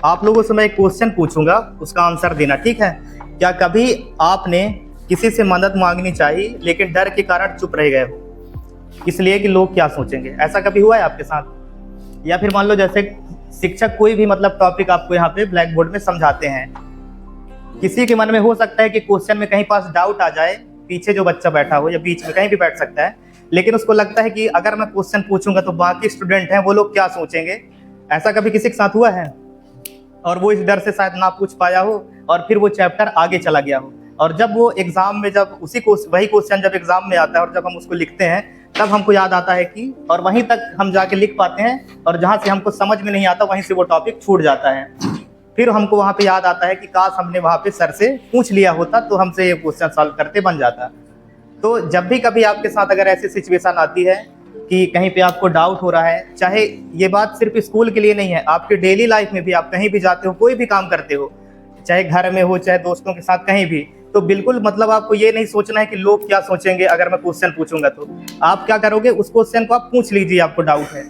आप लोगों से मैं एक क्वेश्चन पूछूंगा, उसका आंसर देना, ठीक है? क्या कभी आपने किसी से मदद मांगनी चाहिए लेकिन डर के कारण चुप रह गए हो, इसलिए कि लोग क्या सोचेंगे? ऐसा कभी हुआ है आपके साथ? या फिर मान लो जैसे शिक्षक कोई भी मतलब टॉपिक आपको यहाँ पे ब्लैक बोर्ड में समझाते हैं, किसी के मन में हो सकता है कि क्वेश्चन में कहीं पास डाउट आ जाए, पीछे जो बच्चा बैठा हो या बीच में कहीं भी बैठ सकता है, लेकिन उसको लगता है कि अगर मैं क्वेश्चन पूछूंगा तो बाकी स्टूडेंट हैं वो लोग क्या सोचेंगे। ऐसा कभी किसी के साथ हुआ है? और वो इस डर से शायद ना पूछ पाया हो और फिर वो चैप्टर आगे चला गया हो, और जब वो एग्जाम में जब वही क्वेश्चन जब एग्जाम में आता है और जब हम उसको लिखते हैं तब हमको याद आता है कि, और वहीं तक हम जाके लिख पाते हैं और जहाँ से हमको समझ में नहीं आता वहीं से वो टॉपिक छूट जाता है। फिर हमको वहाँ पे याद आता है कि काश हमने वहाँ पे सर से पूछ लिया होता तो हमसे ये क्वेश्चन सॉल्व करते बन जाता। तो जब भी कभी आपके साथ अगर ऐसी सिचुएशन आती है कि कहीं पे आपको डाउट हो रहा है, चाहे ये बात सिर्फ स्कूल के लिए नहीं है, आपके डेली लाइफ में भी, आप कहीं भी जाते हो, कोई भी काम करते हो, चाहे घर में हो चाहे दोस्तों के साथ कहीं भी, तो बिल्कुल मतलब आपको ये नहीं सोचना है कि लोग क्या सोचेंगे अगर मैं क्वेश्चन पूछूंगा तो। आप क्या करोगे, उस क्वेश्चन को आप पूछ लीजिए, आपको डाउट है,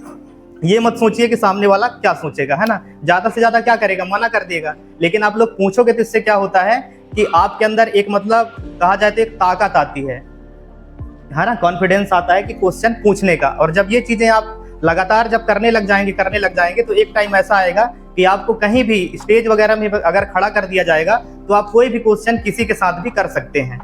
ये मत सोचिए कि सामने वाला क्या सोचेगा, है ना? ज्यादा से ज्यादा क्या करेगा, मना कर देगा। लेकिन आप लोग पूछोगे तो इससे क्या होता है कि आपके अंदर एक मतलब कहा जाए तो एक ताकत आती है ना, कॉन्फिडेंस आता है कि क्वेश्चन पूछने का। और जब ये चीजें आप लगातार जब करने लग जाएंगे तो एक टाइम ऐसा आएगा कि आपको कहीं भी स्टेज वगैरह में अगर खड़ा कर दिया जाएगा तो आप कोई भी क्वेश्चन किसी के साथ भी कर सकते हैं।